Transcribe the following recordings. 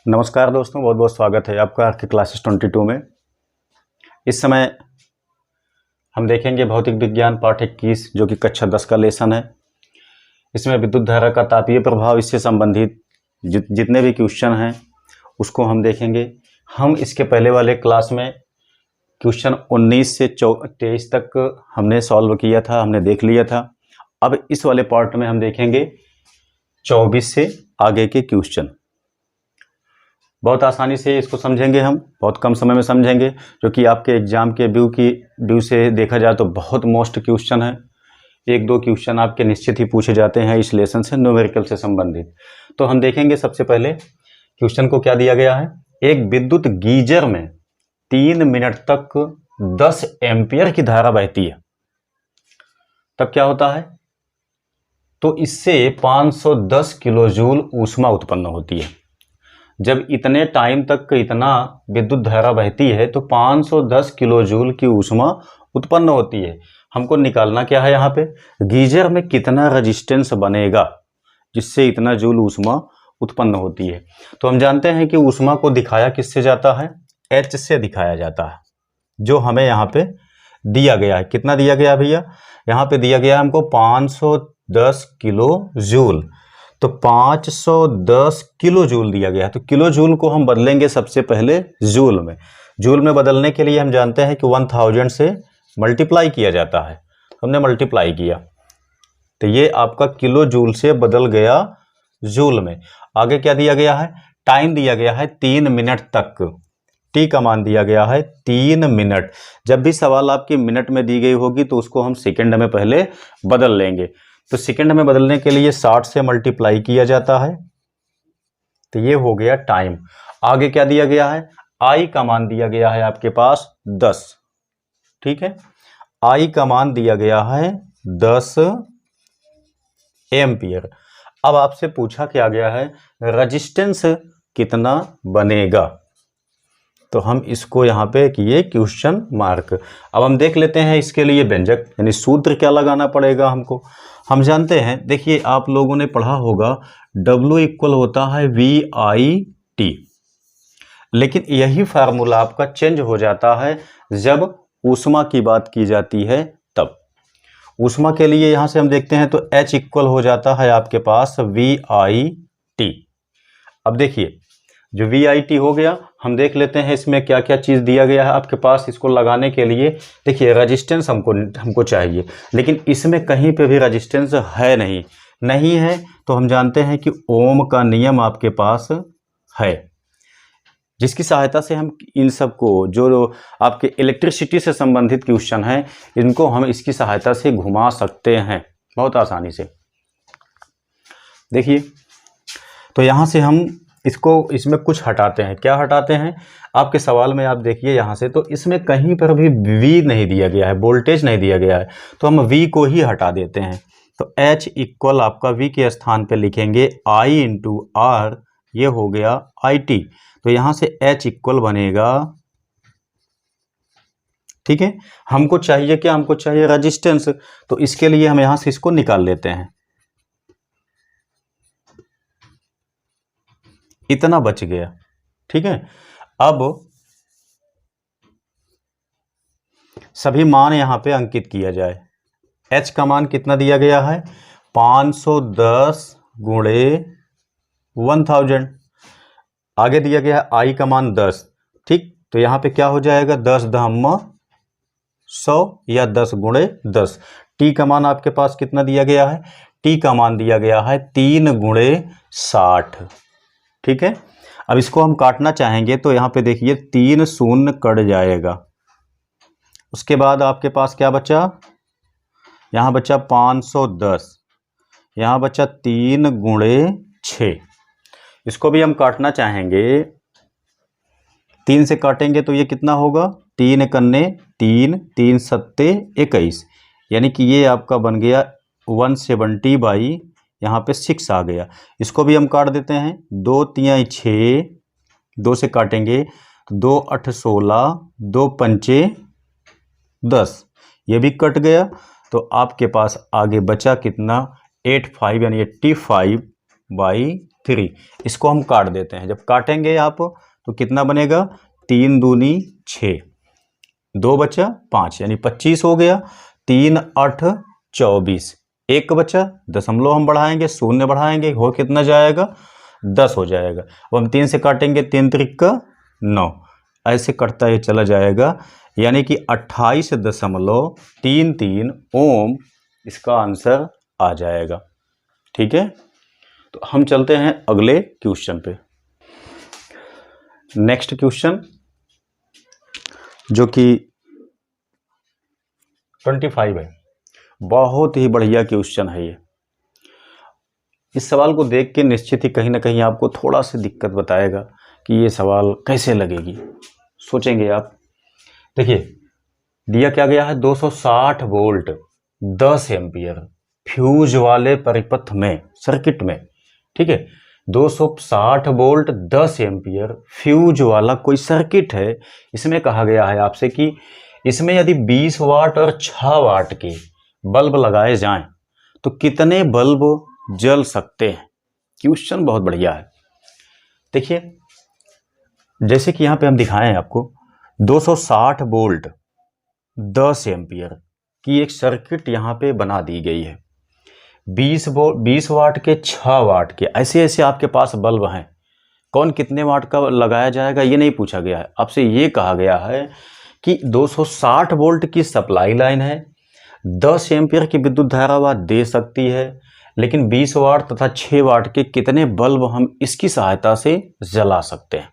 नमस्कार दोस्तों, बहुत बहुत स्वागत है आपका आपके क्लासेस 22 में। इस समय हम देखेंगे भौतिक विज्ञान पाठ 21 जो कि कक्षा 10 का लेसन है। इसमें विद्युत धारा का तापीय प्रभाव, इससे संबंधित जितने भी क्वेश्चन हैं उसको हम देखेंगे। हम इसके पहले वाले क्लास में क्वेश्चन 19 से 23 तक हमने सॉल्व किया था, हमने देख लिया था। अब इस वाले पार्ट में हम देखेंगे 24 से आगे के क्वेश्चन। बहुत आसानी से इसको समझेंगे, हम बहुत कम समय में समझेंगे, जो कि आपके एग्जाम के व्यू से देखा जाए तो बहुत मोस्ट क्वेश्चन है। एक दो क्वेश्चन आपके निश्चित ही पूछे जाते हैं इस लेसन से, न्यूमेरिकल से संबंधित। तो हम देखेंगे सबसे पहले क्वेश्चन को क्या दिया गया है। एक विद्युत गीजर में 3 मिनट तक 10 एम्पियर की धारा बहती है, तब क्या होता है? तो इससे 510 किलो जूल ऊष्मा उत्पन्न होती है। जब इतने टाइम तक इतना विद्युत धारा बहती है तो 510 किलो जूल की ऊष्मा उत्पन्न होती है। हमको निकालना क्या है यहाँ पे, गीजर में कितना रेजिस्टेंस बनेगा जिससे इतना जूल ऊष्मा उत्पन्न होती है। तो हम जानते हैं कि ऊष्मा को दिखाया किससे जाता है, H से दिखाया जाता है, जो हमें यहाँ पे दिया गया है। कितना दिया गया भैया? यहाँ पे दिया गया हमको 510 किलो जूल। तो 510 किलो जूल दिया गया है, तो किलो जूल को हम बदलेंगे सबसे पहले जूल में। जूल में बदलने के लिए हम जानते हैं कि 1000 से मल्टीप्लाई किया जाता है, हमने मल्टीप्लाई किया तो ये आपका किलो जूल से बदल गया जूल में। आगे क्या दिया गया है? टाइम दिया गया है 3 मिनट तक। टी का मान दिया गया है 3 मिनट। जब भी सवाल आपकी मिनट में दी गई होगी तो उसको हम सेकंड में पहले बदल लेंगे। तो सेकंड में बदलने के लिए 60 से मल्टीप्लाई किया जाता है, तो ये हो गया टाइम। आगे क्या दिया गया है? आई का मान दिया गया है आपके पास 10। ठीक है, आई का मान दिया गया है 10 एम्पियर। अब आपसे पूछा क्या गया है, रेजिस्टेंस कितना बनेगा, तो हम इसको यहाँ पे किए क्वेश्चन मार्क। अब हम देख लेते हैं इसके लिए व्यंजक यानी सूत्र क्या लगाना पड़ेगा हमको। हम जानते हैं, देखिए आप लोगों ने पढ़ा होगा W इक्वल होता है VIT, लेकिन यही फार्मूला आपका चेंज हो जाता है जब ऊष्मा की बात की जाती है तब। ऊष्मा के लिए यहाँ से हम देखते हैं तो H इक्वल हो जाता है आपके पास VIT। अब देखिए जो VIT हो गया, हम देख लेते हैं इसमें क्या क्या चीज़ दिया गया है आपके पास। इसको लगाने के लिए देखिए रेजिस्टेंस हमको चाहिए, लेकिन इसमें कहीं पे भी रेजिस्टेंस है नहीं है। तो हम जानते हैं कि ओम का नियम आपके पास है, जिसकी सहायता से हम इन सबको जो आपके इलेक्ट्रिसिटी से संबंधित क्वेश्चन हैं इनको हम इसकी सहायता से घुमा सकते हैं बहुत आसानी से। देखिए तो यहाँ से हम इसमें कुछ हटाते हैं। क्या हटाते हैं? आपके सवाल में आप देखिए यहाँ से, तो इसमें कहीं पर भी V नहीं दिया गया है, वोल्टेज नहीं दिया गया है, तो हम V को ही हटा देते हैं। तो H इक्वल आपका V के स्थान पे लिखेंगे I इंटू R, ये हो गया IT। तो यहाँ से H इक्वल बनेगा, ठीक है। हमको चाहिए क्या? हमको चाहिए रेजिस्टेंस, तो इसके लिए हम यहाँ से इसको निकाल लेते हैं। इतना बच गया, ठीक है। अब सभी मान यहां पे अंकित किया जाए। H का मान कितना दिया गया है? 510 गुणे 1000। आगे दिया गया है I का मान 10, ठीक। तो यहां पे क्या हो जाएगा? 10 दहम्मा 100 या 10 गुणे 10। T का मान आपके पास कितना दिया गया है? T का मान दिया गया है 3 गुणे 60, ठीक है। अब इसको हम काटना चाहेंगे तो यहाँ पे देखिए 3 शून्य कट जाएगा। उसके बाद आपके पास क्या बचा? यहाँ बचा 510, यहाँ बचा 3 गुणे 6। इसको भी हम काटना चाहेंगे, 3 से काटेंगे तो ये कितना होगा? 3 कन्ने 3, 3 सत्ते 21, यानी कि ये आपका बन गया 170 यहाँ पे 6 आ गया। इसको भी हम काट देते हैं, 2 तियाई 6, 2 से काटेंगे 2 8 16, 2 पंचे 10, ये भी कट गया। तो आपके पास आगे बचा कितना? 85 यानी 85/3। 3। इसको हम काट देते हैं। जब काटेंगे आप तो कितना बनेगा, 3 दूनी 6, 2 बचा 5 यानी 25 हो गया। 3 8 24, 1 बचा, दशमलव हम बढ़ाएंगे, शून्य बढ़ाएंगे, हो कितना जाएगा 10 हो जाएगा। अब हम 3 से काटेंगे, 3 त्रिक का 9, ऐसे कटता ये चला जाएगा, यानी कि 28.33 ओम इसका आंसर आ जाएगा। ठीक है, तो हम चलते हैं अगले क्वेश्चन पे। नेक्स्ट क्वेश्चन जो कि 25 है, बहुत ही बढ़िया क्वेश्चन है ये। इस सवाल को देख के निश्चित ही कहीं ना कहीं आपको थोड़ा सी दिक्कत बताएगा कि ये सवाल कैसे लगेगी, सोचेंगे आप। देखिए दिया क्या गया है, 260 वोल्ट 10 एम्पियर फ्यूज वाले परिपथ में, सर्किट में। ठीक है, 260 वोल्ट 10 एम्पियर फ्यूज वाला कोई सर्किट है। इसमें कहा गया है आपसे कि इसमें यदि 20 वाट और 6 वाट के बल्ब लगाए जाएं तो कितने बल्ब जल सकते हैं। क्वेश्चन बहुत बढ़िया है। देखिए जैसे कि यहां पे हम दिखाए हैं आपको, 260 वोल्ट 10 एम्पियर की एक सर्किट यहां पे बना दी गई है। 20 वाट के 6 वाट के ऐसे ऐसे आपके पास बल्ब हैं। कौन कितने वाट का लगाया जाएगा ये नहीं पूछा गया है, आपसे ये कहा गया है कि 260 वोल्ट की सप्लाई लाइन है, 10 एम्पियर की विद्युत धारा वह दे सकती है, लेकिन 20 वाट तथा 6 वाट के कितने बल्ब हम इसकी सहायता से जला सकते हैं।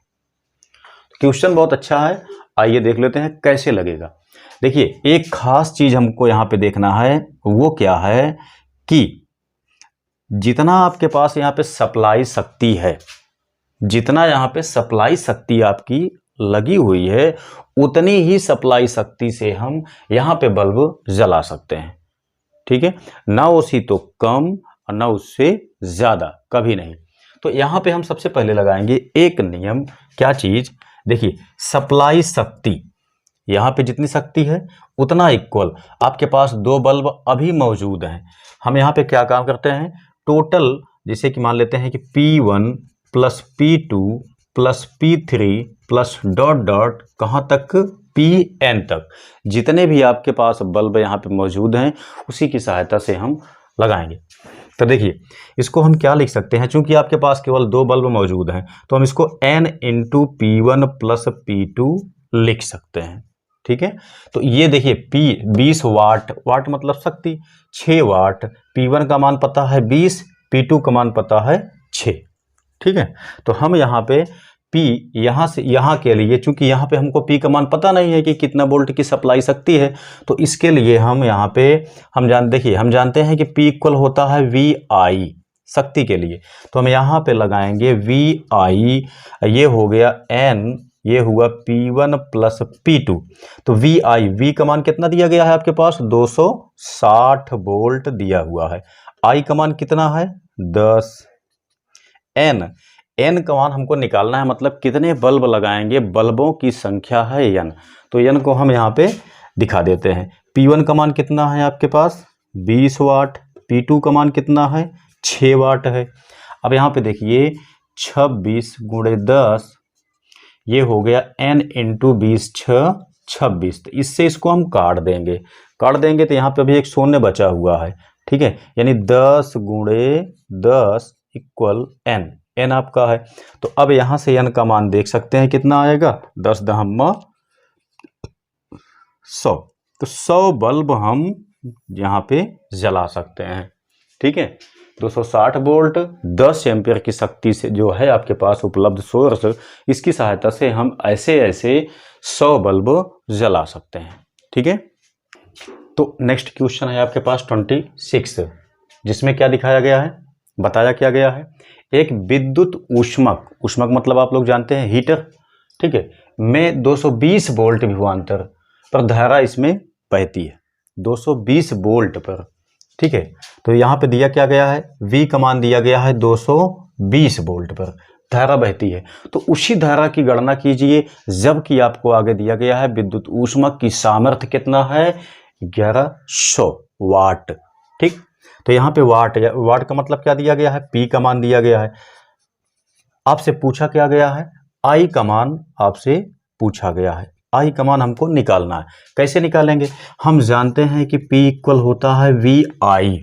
क्वेश्चन बहुत अच्छा है, आइए देख लेते हैं कैसे लगेगा। देखिए एक खास चीज हमको यहाँ पे देखना है, वो क्या है कि जितना आपके पास यहाँ पे सप्लाई शक्ति है, जितना यहाँ पे सप्लाई शक्ति आपकी लगी हुई है, उतनी ही सप्लाई शक्ति से हम यहाँ पे बल्ब जला सकते हैं। ठीक है, ना उसी तो कम और ना उससे ज्यादा, कभी नहीं। तो यहाँ पे हम सबसे पहले लगाएंगे एक नियम। क्या चीज, देखिए सप्लाई शक्ति, यहाँ पे जितनी शक्ति है उतना इक्वल आपके पास 2 बल्ब अभी मौजूद हैं। हम यहाँ पे क्या काम करते हैं, टोटल जैसे कि मान लेते हैं कि P1 plus P2 plus P3 plus dot dot कहाँ तक, Pn तक, जितने भी आपके पास बल्ब यहाँ पे मौजूद हैं उसी की सहायता से हम लगाएंगे। तो देखिए इसको हम क्या लिख सकते हैं, चूंकि आपके पास केवल 2 बल्ब मौजूद हैं तो हम इसको n into P1 plus P2 लिख सकते हैं। ठीक है, तो ये देखिए P 20 वाट, वाट मतलब शक्ति, 6 वाट, P1 का मान पता है 20, P2 का मान पता है 6। ठीक है, तो हम यहाँ पे P यहाँ से यहाँ के लिए, चूंकि यहाँ पे हमको P का मान पता नहीं है कि कितना वोल्ट की सप्लाई शक्ति है, तो इसके लिए हम यहाँ पे हम जानते हैं कि P इक्वल होता है VI शक्ति के लिए, तो हम यहाँ पे लगाएंगे VI, ये हो गया N, ये हुआ P1 प्लस P2। तो V का मान कितना दिया गया है आपके पास, 260 वोल्ट दिया हुआ है। I का मान कितना है 10। N का मान हमको निकालना है, मतलब कितने बल्ब लगाएंगे, बल्बों की संख्या है N। तो N को हम यहाँ पे दिखा देते हैं। P1 का मान कितना है आपके पास 20 वाट, P2 का मान कितना है 6 वाट है। अब यहाँ पे देखिए 26 गुणे 10, ये हो गया N इंटू 20 6 26। तो इससे इसको हम काट देंगे तो यहाँ पे अभी एक शून्य बचा हुआ है। ठीक है, यानी 10 गुणे 10 इक्वल n आपका है। तो अब यहाँ से n का मान देख सकते हैं कितना आएगा, 10 दहम्मा 100। तो 100 बल्ब हम यहाँ पे जला सकते हैं। ठीक है, 260 वोल्ट 10 एम्पियर की शक्ति से जो है आपके पास उपलब्ध सोर्स, इसकी सहायता से हम ऐसे 100 बल्ब जला सकते हैं। ठीक है, तो नेक्स्ट क्वेश्चन है आपके पास 26, जिसमें क्या दिखाया गया है, बताया क्या गया है, एक विद्युत ऊष्मक मतलब आप लोग जानते हैं हीटर, ठीक है, में 220 वोल्ट विभवांतर पर धारा इसमें बहती है, 220 वोल्ट पर। ठीक है, तो यहाँ पे दिया क्या गया है, V का मान दिया गया है 220 वोल्ट पर धारा बहती है। तो उसी धारा की गणना कीजिए जबकि आपको आगे दिया गया है विद्युत ऊष्मक की सामर्थ्य कितना है, 1100 वाट। ठीक, तो यहाँ पे वाट का मतलब क्या दिया गया है, P का मान दिया गया है। आपसे पूछा क्या गया है, आई का मान आपसे पूछा गया है, आई का मान हमको निकालना है। कैसे निकालेंगे, हम जानते हैं कि P इक्वल होता है वी आई,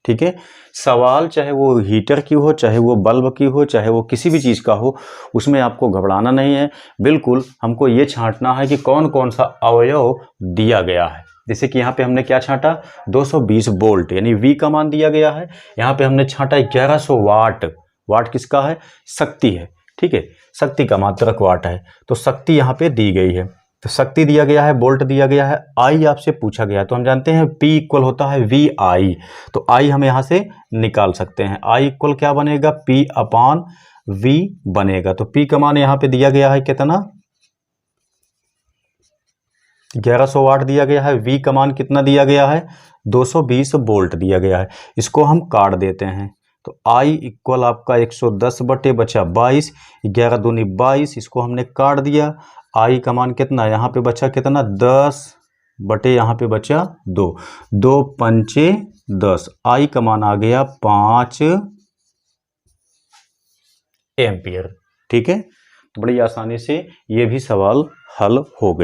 ठीक है। सवाल चाहे वो हीटर की हो, चाहे वो बल्ब की हो, चाहे वो किसी भी चीज़ का हो, उसमें आपको घबराना नहीं है। बिल्कुल हमको ये छांटना है कि कौन कौन सा अवयव दिया गया है। जैसे कि यहाँ पे हमने क्या छांटा, 220 वोल्ट यानी V का मान दिया गया है। यहाँ पे हमने छांटा 1100 वाट, वाट किसका है, शक्ति है, ठीक है, शक्ति का मात्रक वाट है, तो शक्ति यहाँ पे दी गई है। तो शक्ति दिया गया है, वोल्ट दिया गया है, आई आपसे पूछा गया है, तो हम जानते हैं P इक्वल होता है वी आई, तो आई हम यहाँ से निकाल सकते हैं। आई इक्वल क्या बनेगा, P अपान V बनेगा। तो P का मान यहाँ पे दिया गया है कितना, 1100 वाट दिया गया है। V का मान कितना दिया गया है, 220 वोल्ट दिया गया है। इसको हम काट देते हैं, तो I इक्वल आपका 110 बटे बचा 22, 11 दूनी 22, इसको हमने काट दिया। I का मान कितना, यहाँ पे बचा कितना, 10 बटे यहाँ पे बचा 2, 2 पंचे 10, I का मान आ गया 5 एम्पियर, ठीक है। तो बड़ी आसानी से ये भी सवाल हल हो गए।